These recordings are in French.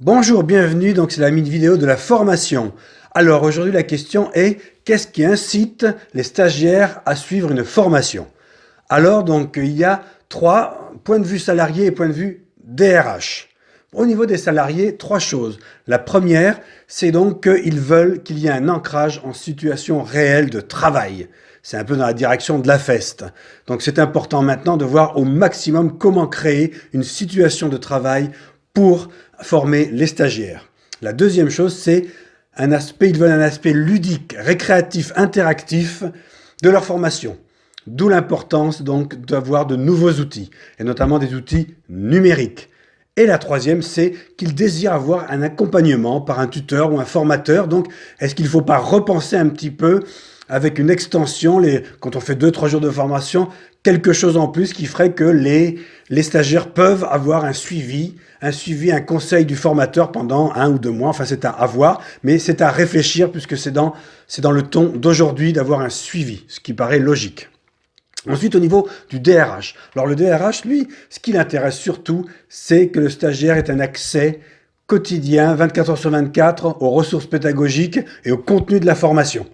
Bonjour, bienvenue, donc c'est la vidéo de la formation. Alors aujourd'hui la question est, qu'est-ce qui incite les stagiaires à suivre une formation? Alors donc il y a trois points de vue salariés et points de vue DRH. Au niveau des salariés, trois choses. La première, c'est donc qu'ils veulent qu'il y ait un ancrage en situation réelle de travail. C'est un peu dans la direction de la FEST. Donc c'est important maintenant de voir au maximum comment créer une situation de travail pour former les stagiaires. La deuxième chose, c'est ils veulent un aspect ludique, récréatif, interactif de leur formation. D'où l'importance donc d'avoir de nouveaux outils, et notamment des outils numériques. Et la troisième, c'est qu'ils désirent avoir un accompagnement par un tuteur ou un formateur. Donc, est-ce qu'il ne faut pas repenser un petit peu avec une extension, quand on fait 2-3 jours de formation, quelque chose en plus qui ferait que les stagiaires peuvent avoir un suivi, un conseil du formateur pendant 1 ou 2 mois. Enfin, c'est à avoir, mais c'est à réfléchir puisque c'est dans le ton d'aujourd'hui d'avoir un suivi, ce qui paraît logique. Ensuite, au niveau du DRH. Alors le DRH, lui, ce qui l'intéresse surtout, c'est que le stagiaire ait un accès quotidien, 24 heures sur 24, aux ressources pédagogiques et au contenu de la formation.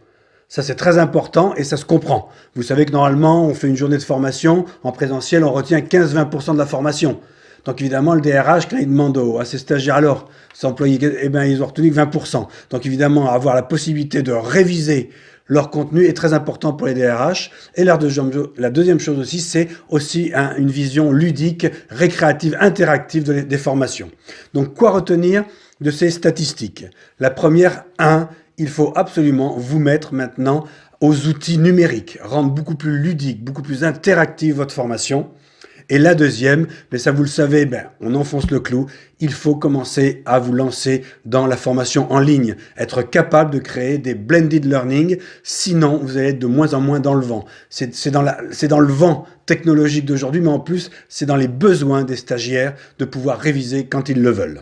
Ça, c'est très important et ça se comprend. Vous savez que normalement, on fait une journée de formation, en présentiel, on retient 15-20% de la formation. Donc évidemment, le DRH, quand il demande à ses stagiaires, alors, ses employés, eh bien, ils ont retenu que 20%. Donc évidemment, avoir la possibilité de réviser leur contenu est très important pour les DRH. Et la deuxième chose aussi, c'est aussi une vision ludique, récréative, interactive des formations. Donc quoi retenir de ces statistiques? La première, il faut absolument vous mettre maintenant aux outils numériques, rendre beaucoup plus ludique, beaucoup plus interactive votre formation. Et la deuxième, mais ça vous le savez, on enfonce le clou, il faut commencer à vous lancer dans la formation en ligne, être capable de créer des blended learning, sinon vous allez être de moins en moins dans le vent. C'est dans le vent technologique d'aujourd'hui, mais en plus c'est dans les besoins des stagiaires de pouvoir réviser quand ils le veulent.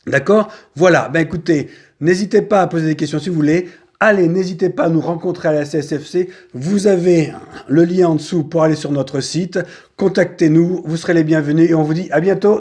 D'accord? Voilà, écoutez, n'hésitez pas à poser des questions si vous voulez. Allez, n'hésitez pas à nous rencontrer à la CSFC. Vous avez le lien en dessous pour aller sur notre site. Contactez-nous, vous serez les bienvenus et on vous dit à bientôt.